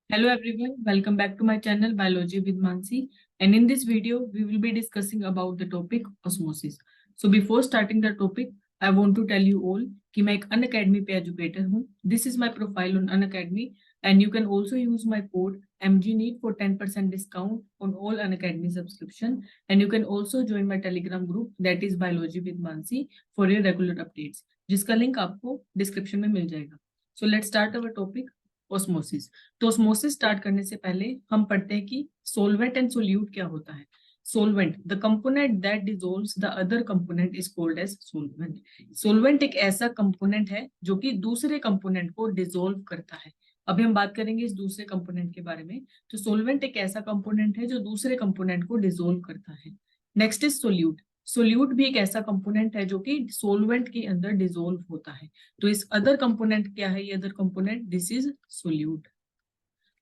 Hello everyone, welcome back to my channel Biology with Mansi. And in this video, we will be discussing about the topic osmosis. So before starting the topic, I want to tell you all कि मैं एक Unacademy पे educator हूँ. This is my profile on Unacademy and you can also use my code MGNEET for 10% discount on all Unacademy subscription. And you can also join my Telegram group that is Biology with Mansi for your regular updates. जिसका link आपको description में मिल जाएगा. So let's start our topic osmosis. तो osmosis start करने से पहले हम पढ़ते हैं कि solvent and solute क्या होता है. Solvent, the component that dissolves the other component is called as solvent. Solvent एक ऐसा component है जो कि दूसरे component को dissolve करता है. अभी हम बात करेंगे इस दूसरे component के बारे में. तो solvent एक ऐसा component है जो दूसरे component को dissolve करता है. Next is solute. सोल्यूट भी एक ऐसा कंपोनेंट है जो कि सोलवेंट के अंदर डिसोल्व होता है. तो इस अदर कंपोनेंट क्या है? ये other component this is solute.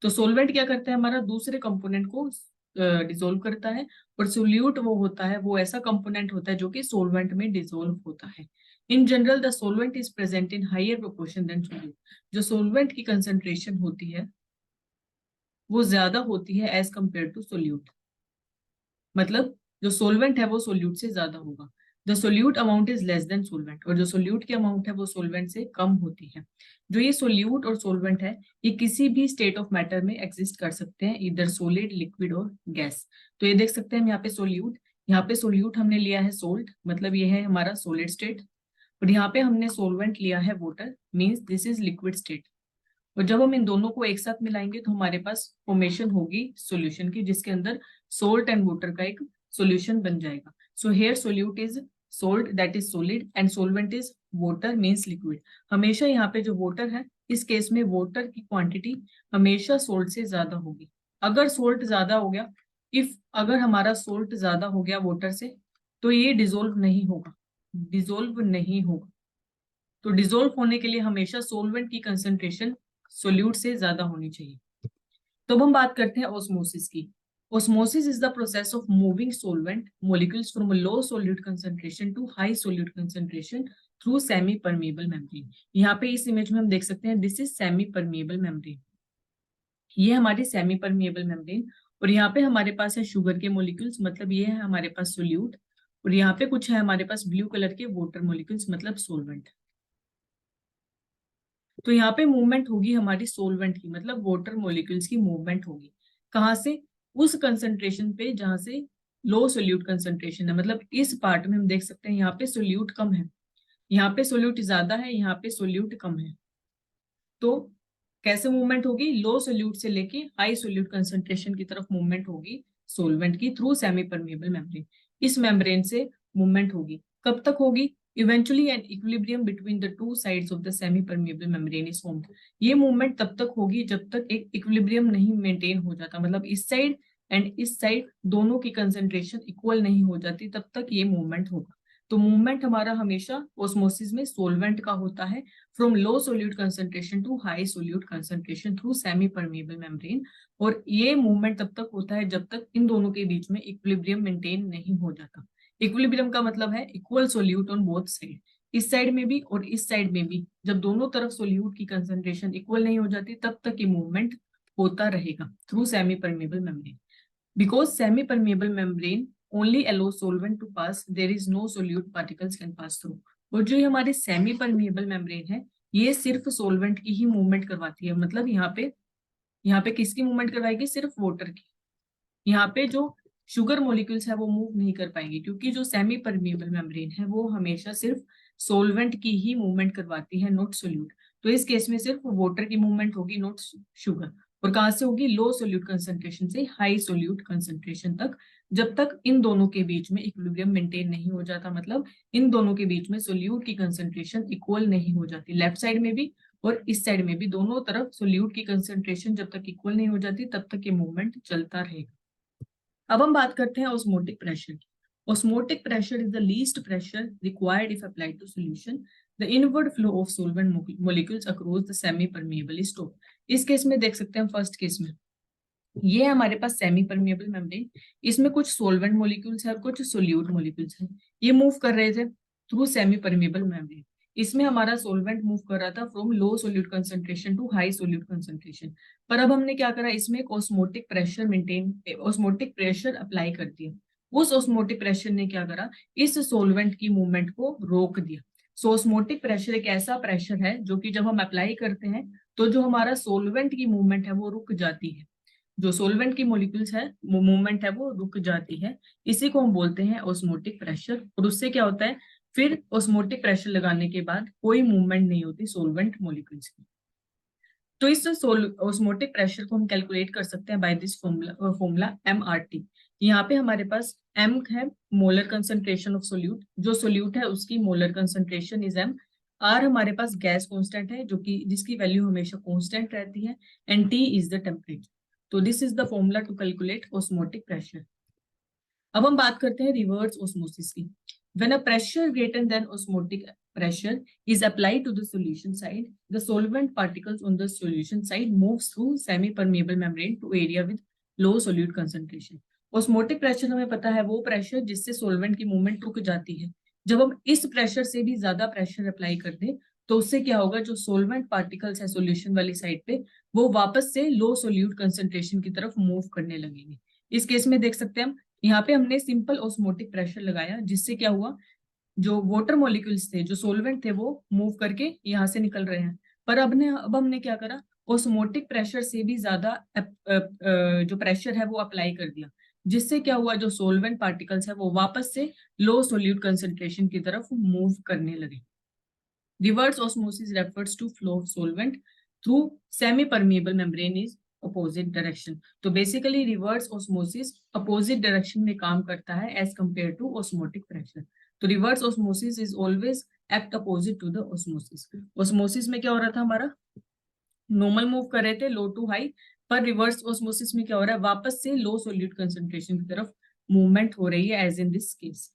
तो सोलवेंट क्या करता है? हमारा दूसरे कंपोनेंट को डिसोल्व करता है. और सोल्यूट वो होता है, वो ऐसा कंपोनेंट होता है जो कि सोलवेंट में डिसोल्व होता है. In general the solvent is present in higher proportion than solute. जो सोलवेंट की कंसेंट्रेशन होती है वो ज्यादा होती है एज कंपेयर टू सोल्यूट. मतलब जो सोलवेंट है वो सोल्यूट से ज्यादा होगा. The solute amount is less than solvent. और जो सोल्यूट की अमाउंट है वो सोलवेंट से कम होती है. जो ये सोल्यूट और सोलवेंट है ये किसी भी स्टेट ऑफ मैटर में एग्जिस्ट कर सकते हैं, इधर सॉलिड, लिक्विड और गैस. तो ये देख सकते हैं हम यहाँ पे सोल्यूट, यहाँ पे सोल्यूट हमने लिया है सोल्ट, मतलब ये है हमारा सॉलिड स्टेट. और यहाँ पे हमने सोलवेंट लिया है water, means this is liquid state. और जब हम इन दोनों को एक साथ मिलाएंगे तो हमारे पास फॉर्मेशन होगी सॉल्यूशन की, जिसके अंदर सोल्ट एंड वाटर का एक सॉल्यूशन बन जाएगा. So here solute is salt that is solid and solvent is water means liquid. हमेशा यहाँ पे जो वाटर है इस केस में वाटर की क्वांटिटी हमेशा सोल्ट से ज्यादा होगी. अगर सोल्ट ज्यादा हो गया, इफ अगर हमारा सोल्ट ज्यादा हो गया वाटर से, तो ये डिजोल्व नहीं होगा, डिजोल्व नहीं होगा. तो डिजोल्व होने के लिए हमेशा सोलवेंट की कंसेंट्रेशन सोल्यूट से ज्यादा होनी चाहिए. तो अब हम बात करते हैं ऑस्मोसिस की. Osmosis is the process of moving solvent molecules from a low solute concentration to high solute concentration through semi-permeable membrane. यहाँ पे इस इमेज में हम देख सकते हैं this is semi permeable membrane. ये हमारी सेमी परमिएबल मेम्ब्रेन. और यहाँ पे हमारे पास है शुगर के मोलिक्यूल्स, मतलब ये है हमारे पास सोल्यूट. और यहाँ पे कुछ है हमारे पास ब्लू कलर के वाटर मोलिक्यूल्स, मतलब सोलवेंट. तो यहाँ पे मूवमेंट होगी हमारी सोलवेंट की, मतलब वाटर मोलिक्यूल्स की मूवमेंट होगी. कहाँ से? उस कंसंट्रेशन पे जहां से लो सोल्यूट कंसंट्रेशन है. मतलब इस पार्ट में हम देख सकते हैं यहाँ पे सोल्यूट कम है, यहाँ पे सोल्यूट ज्यादा है, यहाँ पे सोल्यूट कम है. तो कैसे मूवमेंट होगी? लो सोल्यूट से लेके हाई सोल्यूट कंसंट्रेशन की तरफ मूवमेंट होगी सोलवेंट की थ्रू सेमी परमिएबल मेम्ब्रेन. इस मेम्ब्रेन से मूवमेंट होगी. कब तक होगी? Eventually an equilibrium between the two sides of the semi permeable membrane is formed. ये मूवमेंट तब तक होगी जब तक एक इक्विलिब्रियम नहीं मेंटेन हो जाता, मतलब इस साइड एंड इस साइड दोनों की कंसेंट्रेशन इक्वल नहीं हो जाती, तब तक ये मूवमेंट होगा. तो मूवमेंट हमारा हमेशा ऑस्मोसिस में सोलवेंट का होता है from low solute concentration to high solute concentration through semi permeable membrane. और ये मूवमेंट तब तक होता है जब तक इन दोनों के बीच में इक्विलिब्रियम मेंटेन नहीं हो जाता. इक्विलिब्रियम का मतलब है equal solute on both side, इस साइड में भी और इस साइड में भी. जब दोनों तरफ सोल्यूट की कंसंट्रेशन इक्वल नहीं हो जाती तब तक ये मूवमेंट होता रहेगा through semi permeable membrane. Because semi-permeable membrane only allows solvent to pass, there is no solute particles can pass through. और जो ये हमारे सेमी परमिएबल मेम्ब्रेन है ये सिर्फ सोलवेंट की ही मूवमेंट करवाती है. मतलब यहाँ पे किसकी मूवमेंट करवाएगी? सिर्फ वाटर की. यहाँ पे जो शुगर मॉलिक्यूल्स है वो मूव नहीं कर पाएंगे, क्योंकि जो सेमी परमिएबल मेम्ब्रेन है वो हमेशा सिर्फ सोलवेंट की ही मूवमेंट करवाती है, नॉट सोल्यूट. तो इस केस में सिर्फ वाटर की मूवमेंट होगी, नॉट शुगर. और कहाँ से होगी? लो सोल्यूट कंसंट्रेशन से हाई सोल्यूट कंसंट्रेशन तक, जब तक इन दोनों के बीच में इक्विलिब्रियम मेंटेन नहीं हो जाता. मतलब इन दोनों के बीच में सोल्यूट की कंसंट्रेशन इक्वल नहीं हो जाती, लेफ्ट साइड में भी और इस साइड में भी, दोनों तरफ सोल्यूट की कंसंट्रेशन जब तक इक्वल नहीं हो जाती तब तक ये मूवमेंट चलता रहेगा. अब हम बात करते हैं ऑस्मोटिक प्रेशर की. Osmotic pressure is the least pressure required if applied to solution. The inward flow of solvent molecules across the semi permeable stoke. इस केस में देख सकते हैं फर्स्ट केस में ये हमारे पास सेमी परमिएबल मेम्ब्रेन, इसमें कुछ सोलवेंट मॉलिक्यूल्स है और कुछ सोल्यूट मॉलिक्यूल्स हैं. ये मूव कर रहे थे थ्रू सेमी परमिएबल मेम्ब्रेन. इसमें हमारा सोलवेंट मूव कर रहा था from low solute concentration to high solute concentration. पर अब हमने क्या करा, इसमें एक ऑस्मोटिक प्रेशर अप्लाई कर दिया। उस ऑस्मोटिक प्रेशर ने क्या करा, इस सोलवेंट की मूवमेंट को रोक दिया। सो ऑस्मोटिक प्रेशर एक ऐसा प्रेशर है जो कि जब हम अप्लाई करते हैं तो जो हमारा सोलवेंट की मूवमेंट है वो रुक जाती है। जो सोलवेंट की मॉलिक्यूल्स है वो मूवमेंट है वो रुक जाती है। इसी को हम बोलते हैं ऑस्मोटिक प्रेशर। और उससे क्या होता है, फिर ऑस्मोटिक प्रेशर लगाने के बाद कोई मूवमेंट नहीं होती सोलवेंट मॉलिक्यूल्स की। तो इस ऑस्मोटिक प्रेशर को हम कैलकुलेट कर सकते हैं बाय दिस फॉर्मूला MRT। यहाँ पे हमारे पास M है मोलर कंसंट्रेशन ऑफ सोल्यूट, जो सोल्यूट है उसकी molar concentration is M। R हमारे पास गैस कांस्टेंट है जो कि जिसकी वैल्यू हमेशा कांस्टेंट रहती है, and T is the temperature. तो this is the formula to calculate osmotic pressure. अब हम बात करते हैं रिवर्स ऑस्मोसिस की। When a pressure greater than osmotic pressure is applied to the solution side, the solvent particles on the solution side moves through semi-permeable membrane to area with low solute concentration. Osmotic pressure हमें पता है वो pressure जिससे solvent की movement रुक जाती है। जब हम इस प्रेशर से भी ज्यादा प्रेशर अप्लाई कर दें तो उससे क्या होगा, जो सोलवेंट पार्टिकल्स है सोल्यूशन वाली साइड पे वो वापस से लो सोल्यूट कंसंट्रेशन की तरफ मूव करने लगेंगे। इस केस में देख सकते हैं हम, यहाँ पे हमने सिंपल ऑस्मोटिक प्रेशर लगाया जिससे क्या हुआ, जो वाटर मॉलिक्यूल्स थे जो सोलवेंट थे वो मूव करके यहाँ से निकल रहे हैं। पर अब हमने क्या करा, ऑस्मोटिक प्रेशर से भी ज्यादा जो प्रेशर है वो अप्लाई कर दिया, जिससे क्या हुआ, जो सोलवेंट पार्टिकल्स है वो वापस से लो सोल्यूट कंसंट्रेशन की तरफ मूव करने लगे। Reverse osmosis refers to flow of solvent through semi permeable membrane is opposite direction. तो basically reverse osmosis opposite direction में काम करता है as compare to osmotic pressure. तो reverse osmosis is always act opposite to the osmosis. Osmosis में क्या हो रहा था, हमारा नॉर्मल मूव कर रहे थे लो टू हाई, पर रिवर्स ऑस्मोसिस में क्या हो रहा है, वापस से लो सोल्यूट कंसंट्रेशन की तरफ मूवमेंट हो रही है एज इन दिस केस।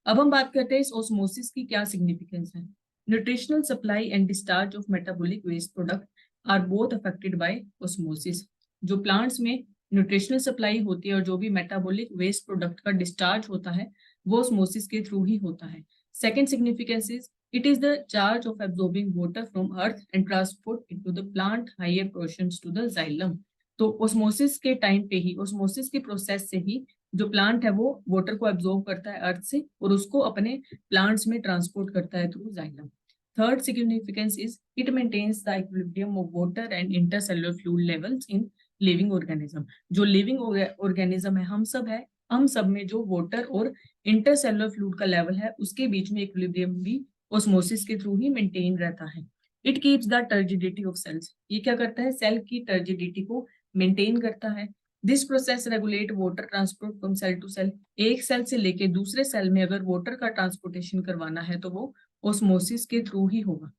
अब हम बात करते हैं इस ऑस्मोसिस की क्या सिग्निफिकेंस है। Nutritional supply and discharge of metabolic waste product are both affected by osmosis. जो प्लांट्स में न्यूट्रिशनल सप्लाई होती है और जो भी मेटाबॉलिक वेस्ट प्रोडक्ट का डिस्चार्ज होता है वो ऑस्मोसिस के थ्रू ही होता है। Second significance is it is the charge of absorbing water from earth and transport into the plant higher portions to the xylem. तो ऑस्मोसिस के टाइम पे ही, ऑस्मोसिस की प्रोसेस से ही जो प्लांट है वो वाटर को एब्जॉर्ब करता है अर्थ से और उसको अपने प्लांट्स में ट्रांसपोर्ट करता है through xylem. Third significance is it maintains the equilibrium of water and intercellular fluid levels in living organism. जो लिविंग ऑर्गेनिज्म है हम सब में जो वाटर और इंटरसेलुलर फ्लूइड का लेवल है उसके बीच में इक्विलिब्रियम भी ऑस्मोसिस के थ्रू ही मेंटेन रहता है। It keeps the turgidity of cells. ये क्या करता है, सेल की टर्जिडिटी को मेंटेन करता है। This process regulate water transport from cell to cell. एक सेल से लेके दूसरे सेल में अगर वाटर का ट्रांसपोर्टेशन करवाना है तो वो ऑस्मोसिस के थ्रू ही होगा।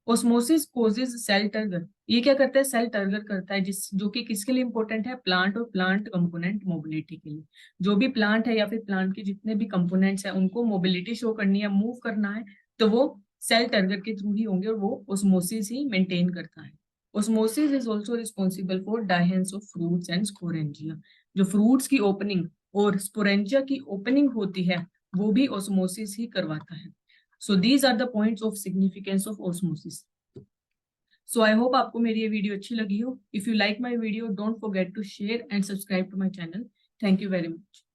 Osmosis causes cell turgor. ये क्या करता है, सेल टर्गर करता है, जिस जो कि किसके लिए इंपॉर्टेंट है, प्लांट और प्लांट कंपोनेंट मोबिलिटी के लिए। जो भी प्लांट है या फिर प्लांट के जितने भी कंपोनेंट्स है उनको मोबिलिटी शो करनी है, मूव करना है, तो वो सेल टर्गर के थ्रू ही होंगे और वो ऑस्मोसिस ही मेंटेन करता है। Osmosis is also responsible for dihension of fruits and sporangia। जो फ्रूट्स की ओपनिंग और स्पोरेंजिया की ओपनिंग होती है वो भी osmosis ही करवाता है। So these are the points of significance of osmosis. So I hope आपको मेरी ये वीडियो अच्छी लगी हो। If you like my video, don't forget to share and subscribe to my channel. Thank you very much.